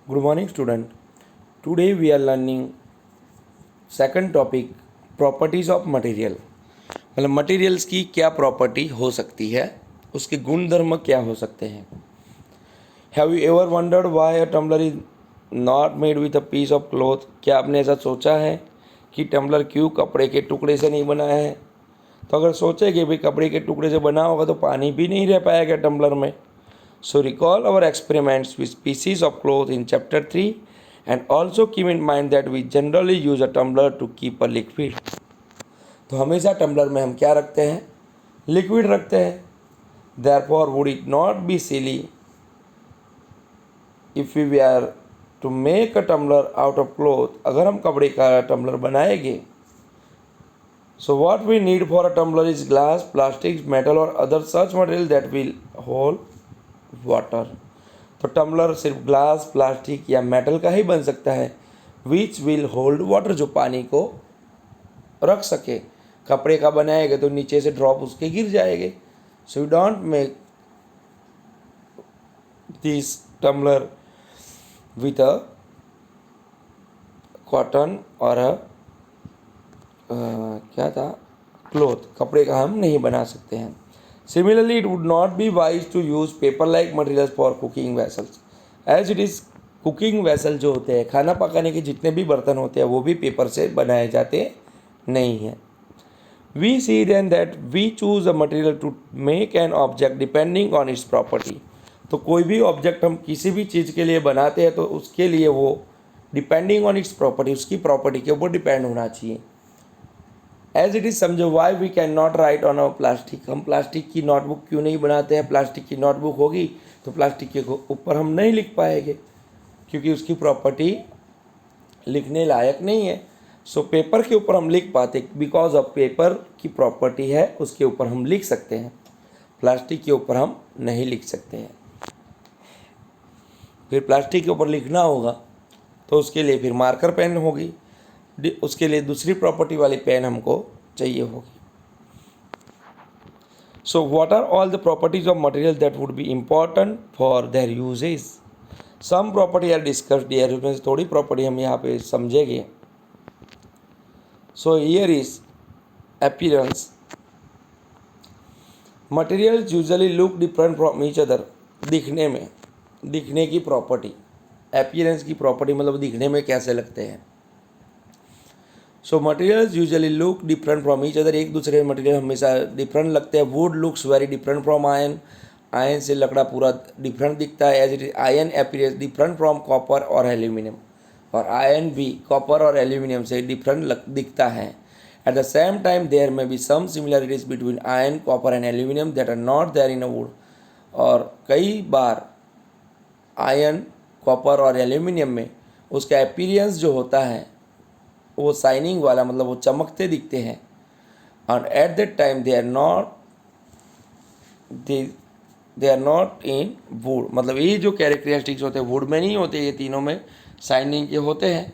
Good morning, student. Today we are learning second topic properties of material. मतलब materials की क्या property हो सकती है, उसके गुण धर्म क्या हो सकते हैं. Have you ever wondered why a tumbler is not made with a piece of cloth. क्या आपने ऐसा सोचा है कि टम्बलर क्यों कपड़े के टुकड़े से नहीं बना है. तो अगर सोचे कि भाई कपड़े के टुकड़े से बना होगा तो पानी भी नहीं रह पाएगा टम्बलर में. So recall our experiments with pieces of cloth in chapter 3 and also keep in mind that we generally use a tumbler to keep a liquid. तो हमेशा टम्बलर में हम क्या रखते हैं, लिक्विड रखते हैं. Therefore would it not be silly if we were to make a tumbler out of cloth. अगर हम कपड़े का टम्बलर बनाएंगे. So what we need for a tumbler is glass, plastic, metal or other such material that will hold water. तो tumbler सिर्फ glass, plastic या metal का ही बन सकता है विच विल होल्ड वाटर, जो पानी को रख सके. कपड़े का बनाएगा तो नीचे से ड्रॉप उसके गिर जाएंगे. So you don't make this tumbler with a cotton और क्या था, क्लोथ. कपड़े का हम नहीं बना सकते हैं. Similarly, it would not be wise to use paper-like materials for cooking vessels, as it is cooking vessel जो होते हैं, खाना पकाने के जितने भी बर्तन होते हैं वो भी पेपर से बनाए जाते नहीं हैं. We see then that we choose a material to make an object depending on its property. तो कोई भी ऑब्जेक्ट हम किसी भी चीज़ के लिए बनाते हैं तो उसके लिए वो डिपेंडिंग ऑन इट्स प्रॉपर्टी, उसकी प्रॉपर्टी के ऊपर डिपेंड होना चाहिए. एज इट इज़ समझो why we can not write on a plastic. हम प्लास्टिक की नोटबुक क्यों नहीं बनाते हैं. प्लास्टिक की नोटबुक होगी तो प्लास्टिक के ऊपर हम नहीं लिख पाएंगे क्योंकि उसकी प्रॉपर्टी लिखने लायक नहीं है. सो पेपर के ऊपर हम लिख पाते बिकॉज ऑफ पेपर की प्रॉपर्टी है, उसके ऊपर हम लिख सकते हैं. प्लास्टिक के ऊपर हम नहीं लिख सकते हैं. फिर प्लास्टिक के ऊपर लिखना होगा तो उसके लिए फिर मार्कर पेन होगी, उसके लिए दूसरी प्रॉपर्टी वाली पेन हमको चाहिए होगी. So what are all the properties of material that would be important for their uses. Some property are discussed here. उसमें से थोड़ी प्रॉपर्टी हम यहाँ पे समझेंगे. So here is appearance. Materials usually look different from each other. दिखने में, दिखने की प्रॉपर्टी, अपीयरेंस की प्रॉपर्टी मतलब दिखने में कैसे लगते हैं. So materials usually look different from each other. एक दूसरे मटेरियल हमेशा डिफरेंट लगते हैं. Wood looks very different from iron. Iron से लकड़ा पूरा डिफरेंट दिखता है. As it is iron appears different from copper और एल्यूमिनियम. और आयन भी कॉपर और एल्यूमिनियम से डिफरेंट दिखता है. At the same time there may be some similarities between iron, copper and aluminium that are not there in a would. और कई बार ion, copper और एल्यूमिनियम में उसका अपीयरेंस जो होता है वो शाइनिंग वाला, मतलब वो चमकते दिखते हैं. और at that time they are not in wood. मतलब ये जो कैरेक्टरिस्टिक्स होते हैं वुड में नहीं होते, ये तीनों में शाइनिंग के होते हैं.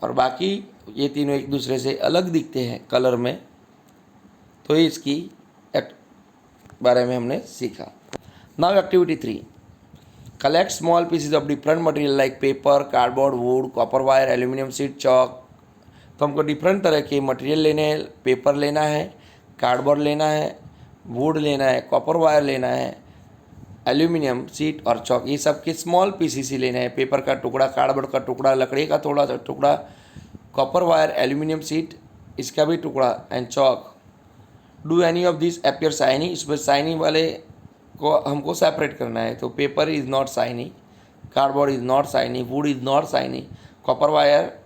और बाकी ये तीनों एक दूसरे से अलग दिखते हैं कलर में. तो इसकी बारे में हमने सीखा. Now activity 3. Collect small pieces of different material like paper, cardboard, would, copper wire, aluminium sheet, chalk. तो हमको डिफरेंट तरह के मटेरियल लेने हैं. पेपर लेना है, कार्डबोर्ड लेना है, वुड लेना है, कॉपर वायर लेना है, एल्यूमिनियम शीट और चॉक. ये सब के स्मॉल पीसेस ही लेने हैं. पेपर का टुकड़ा, कार्डबोर्ड का टुकड़ा, लकड़ी का थोड़ा सा टुकड़ा, कॉपर वायर, एल्यूमिनियम शीट इसका भी टुकड़ा and chalk. Do any of this appear shiny. इसमें शाइनी वाले को हमको सेपरेट करना है. तो paper is not shiny, cardboard is not shiny, would is not shiny, copper wire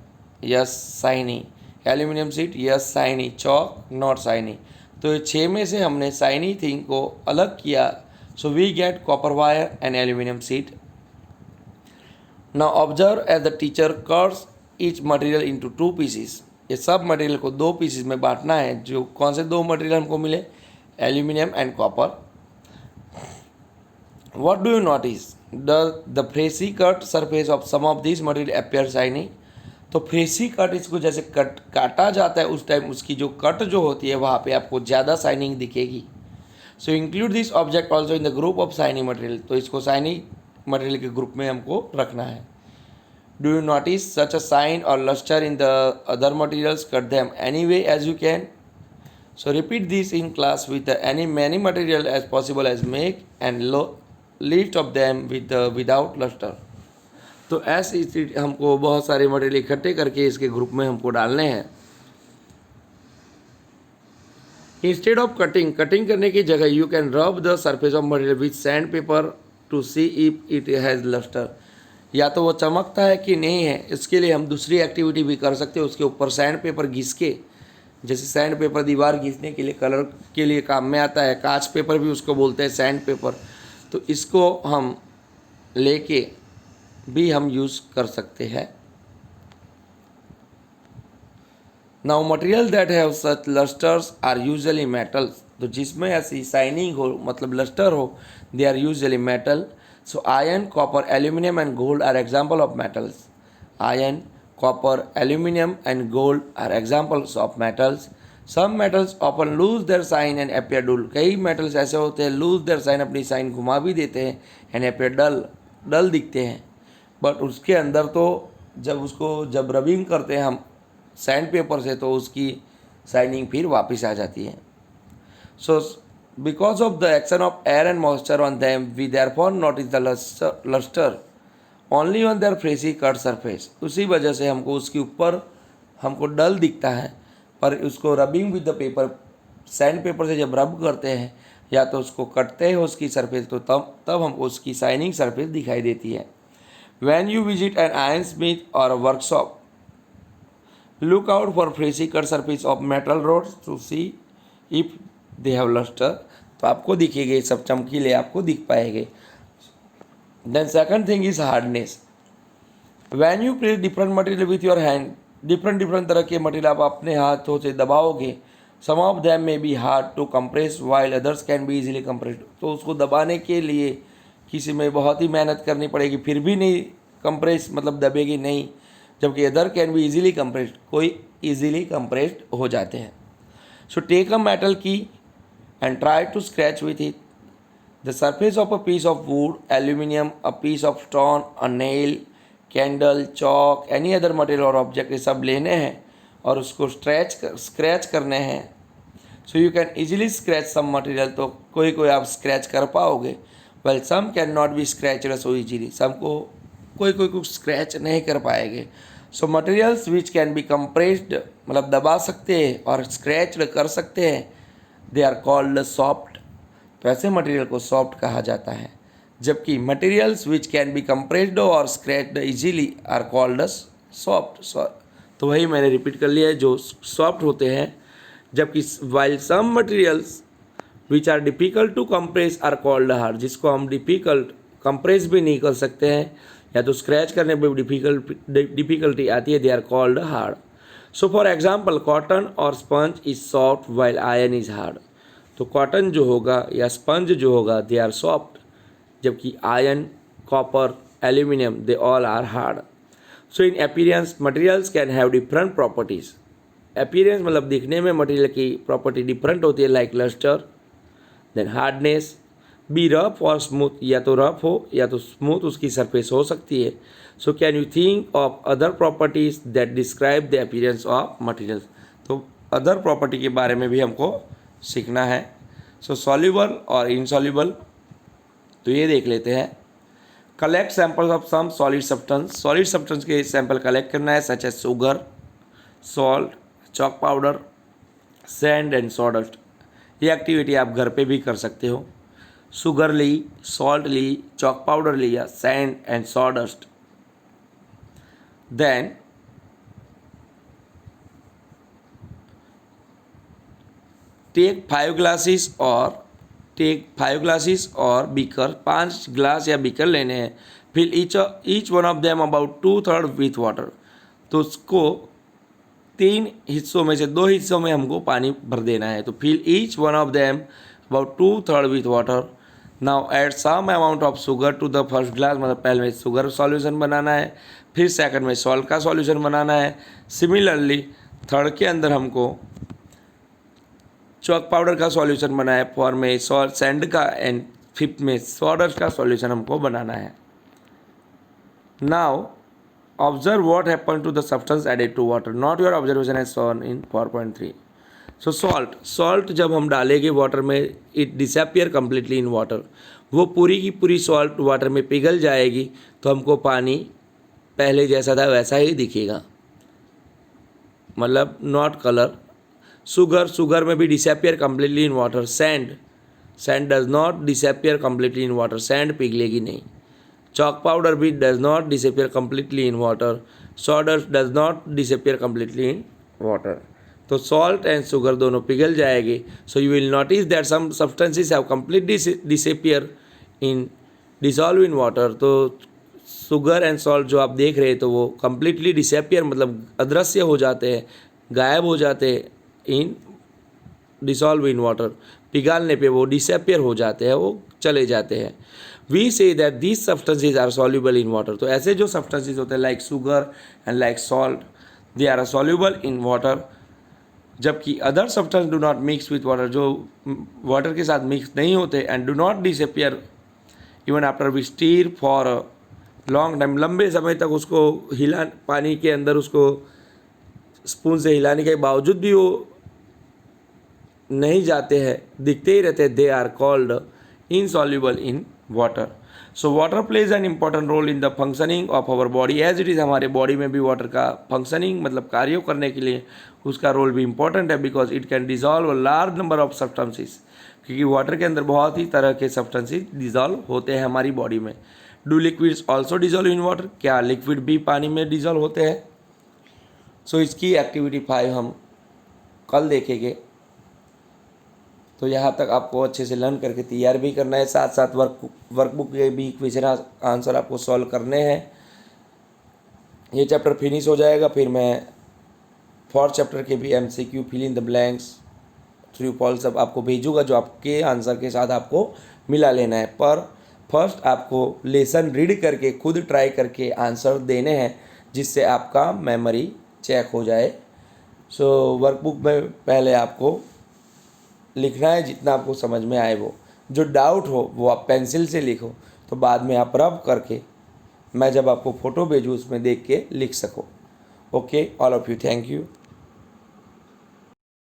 yes shiny, aluminium sheet yes shiny, chalk not shiny. तो ये 6 में से हमने शाइनी थिंग को अलग किया. So we get copper wire and aluminium sheet. Now observe as the teacher cuts each material into 2 pieces. ये सब मटेरियल को 2 पीसेस में बांटना है. जो कौन से 2 मटेरियल हमको मिले, aluminium and copper. What do you notice? Does the freshly cut surface of some of these material appear shiny? तो फ्रेशी कट, इसको जैसे काटा जाता है उस टाइम उसकी जो कट जो होती है वहाँ पे आपको ज़्यादा शाइनिंग दिखेगी. So include this object also in the group of shiny material. तो इसको शाइनी मटेरियल के ग्रुप में हमको रखना है. Do you notice such a sign or luster in the other materials? Cut them anyway as you can. So repeat this in class with any many material as possible as make and least of them with without luster. तो ऐसे हमको बहुत सारे material इकट्ठे करके इसके group में हमको डालने हैं. इंस्टेड ऑफ कटिंग करने की जगह you can rub the surface of material with sandpaper to see if it has lustre. या तो वो चमकता है कि नहीं है, इसके लिए हम दूसरी एक्टिविटी भी कर सकते हैं. उसके ऊपर सैंड पेपर घिस के, जैसे सैंड पेपर दीवार घिसने के लिए कलर के लिए काम में आता है, कांच पेपर भी उसको बोलते हैं सैंड पेपर, तो इसको हम लेके भी हम यूज़ कर सकते हैं. Now material that have such lustres are usually metals. तो जिसमें ऐसी शाइनिंग हो, मतलब लस्टर हो, they are usually metal. So iron, copper, aluminium and gold are example of metals. Iron, copper, aluminum and gold are examples of metals. Some metals often lose their sign and appear dull. कई metals ऐसे होते हैं lose their sign, अपनी sign घुमा भी देते हैं, and appear dull दिखते हैं. बट उसके अंदर तो जब रबिंग करते हैं हम सैंड पेपर से तो उसकी शाइनिंग फिर वापस आ जाती है. So because of the action of air and moisture on them we therefore notice the lustre only on their freshly cut surface. उसी वजह से हमको उसके ऊपर हमको डल दिखता है, पर उसको rubbing with the paper, sand paper से जब रब करते हैं या तो उसको कटते हैं उसकी सरफेस, तो तब हमको उसकी शाइनिंग सरफेस दिखाई देती है. When you visit an iron smith और workshop, look out for freshly cut surface of metal rods to see if they have lustre. तो आपको दिखेंगे, सब चमकीले आपको दिख पाएंगे. Then second thing is hardness. When you press different material with your hand, different तरह के मटेरियल आप अपने हाथों से दबाओगे, some of them may be hard to compress while others can be easily compressed. तो उसको दबाने के लिए किसी में बहुत ही मेहनत करनी पड़ेगी, फिर भी नहीं कंप्रेस मतलब दबेगी नहीं, जबकि other can be easily compressed, कोई इजीली कंप्रेस्ड हो जाते हैं. सो टेक अ मेटल की and try to scratch with it. The surface of a piece of wood, aluminium, a piece of stone, a nail, candle, chalk, any other material or object, ये सब लेने हैं और उसको scratch करने हैं. So you can easily scratch some material. तो कोई आप स्क्रैच कर पाओगे. Well some can not be scratch so easily, सबको कोई कुछ स्क्रैच नहीं कर पाएंगे. So materials which can be compressed, मतलब दबा सकते हैं और स्क्रैच कर सकते हैं, दे आर कॉल्ड सॉफ्ट. तो ऐसे मटेरियल को सॉफ्ट कहा जाता है. जबकि materials which can be compressed और scratched easily are called soft. तो वही मैंने रिपीट कर लिया है, जो सॉफ्ट होते हैं. जबकि while some materials which are difficult to compress are called hard. जिसको हम डिफ़िकल्ट कंप्रेस भी नहीं कर सकते हैं या तो स्क्रैच करने में डिफ़िकल्टी आती है, they are called hard. So for example cotton और sponge is soft while iron is hard. तो कॉटन जो होगा या स्पंज जो होगा दे आर सॉफ्ट, जबकि iron, copper, aluminium they all are hard. So in appearance materials can have different properties. Appearance मतलब दिखने में मटेरियल की प्रॉपर्टी डिफरेंट होती है, like lustre, then hardness, be rough और स्मूथ, या तो रफ हो या तो स्मूथ उसकी सरफेस हो सकती है. So can you think of other properties that describe the appearance of materials. तो अदर प्रॉपर्टी के बारे में भी हमको सीखना है. सो सॉल्यूबल और इनसॉल्यूबल, तो ये देख लेते हैं. Collect samples of some solid substance. Solid substance के सैंपल कलेक्ट करना है, such as sugar, salt, chalk powder, sand and sawdust. ये एक्टिविटी आप घर पे भी कर सकते हो. शुगर ली, सॉल्ट ली, चॉक पाउडर लिया, sand and sawdust. Then take 5 glasses or beaker, 5 glass या बीकर लेने हैं. फिर each one of them about 2/3 with water. तो उसको 3 हिस्सों में से 2 हिस्सों में हमको पानी भर देना है. तो फिर each one of them about 2/3 with water. Now add some amount of sugar to the first glass. मतलब पहले में शुगर सॉल्यूशन बनाना है, फिर सेकंड में सॉल्ट का सॉल्यूशन बनाना है. सिमिलरली थर्ड के अंदर हमको चॉक पाउडर का सॉल्यूशन बनाना है, फोर्थ में सैंड का, एंड फिफ्थ में सॉडस्ट का सॉल्यूशन हमको बनाना है. Now Observe what happened to the substance added to water. Not your observation as shown in 4.3. So salt जब हम डालेंगे वाटर में, it disappear completely in water. वो पूरी की पूरी सॉल्ट वाटर में पिघल जाएगी, तो हमको पानी पहले जैसा था वैसा ही दिखेगा, मतलब नॉट कलर. शुगर में भी disappear completely in water. Sand does not disappear completely in water. Sand पिघलेगी नहीं. चॉक पाउडर भी does not disappear completely in water. Sawdust does not disappear completely in water. तो सॉल्ट एंड शुगर दोनों पिघल जाएगी. So you will notice that some substances have completely disappear in dissolve in water. तो sugar and salt जो आप देख रहे हैं, तो वो कम्प्लीटली डिसअपियर मतलब अदृश्य हो जाते हैं, गायब हो जाते हैं इन डिसॉल्व इन वाटर. पिघालने पे वो डिसअपियर हो जाते हैं, वो चले जाते हैं. We say that these substances are soluble in water. तो ऐसे जो सब्सटेंसेज होते हैं like sugar and like salt, they are soluble in water. जबकि other substance do not mix with water, जो वाटर के साथ मिक्स नहीं होते, and do not disappear even after we stir for long time. लंबे समय तक उसको पानी के अंदर उसको स्पून से हिलाने के बावजूद भी वो नहीं जाते हैं, दिखते ही रहते हैं. They are called insoluble in water. So water plays an important role in the functioning of our body as it is. हमारे बॉडी में भी वाटर का फंक्शनिंग मतलब कार्यों करने के लिए उसका रोल भी इम्पॉर्टेंट है, because it can dissolve a large number of substances. क्योंकि वाटर के अंदर बहुत ही तरह के सब्सटेंसेस डिजॉल्व होते हैं हमारी बॉडी में. Do liquids also dissolve in water. क्या लिक्विड भी पानी में डिजॉल्व होते हैं? सो इसकी एक्टिविटी 5 हम कल देखेंगे. तो यहाँ तक आपको अच्छे से लर्न करके तैयार भी करना है. साथ साथ वर्कबुक के भी क्वेश्चन आंसर आपको सॉल्व करने हैं. ये चैप्टर फिनिश हो जाएगा, फिर मैं 4 चैप्टर के भी MCQ fill in the blanks through poll सब आपको भेजूँगा, जो आपके आंसर के साथ आपको मिला लेना है. पर फर्स्ट आपको लेसन रीड करके खुद ट्राई करके आंसर देने हैं, जिससे आपका मेमोरी चेक हो जाए. सो वर्कबुक में पहले आपको लिखना है जितना आपको समझ में आए. वो जो डाउट हो वो आप पेंसिल से लिखो, तो बाद में आप रब करके मैं जब आपको फ़ोटो भेजूँ उसमें देख के लिख सको. Okay, all of you, thank you.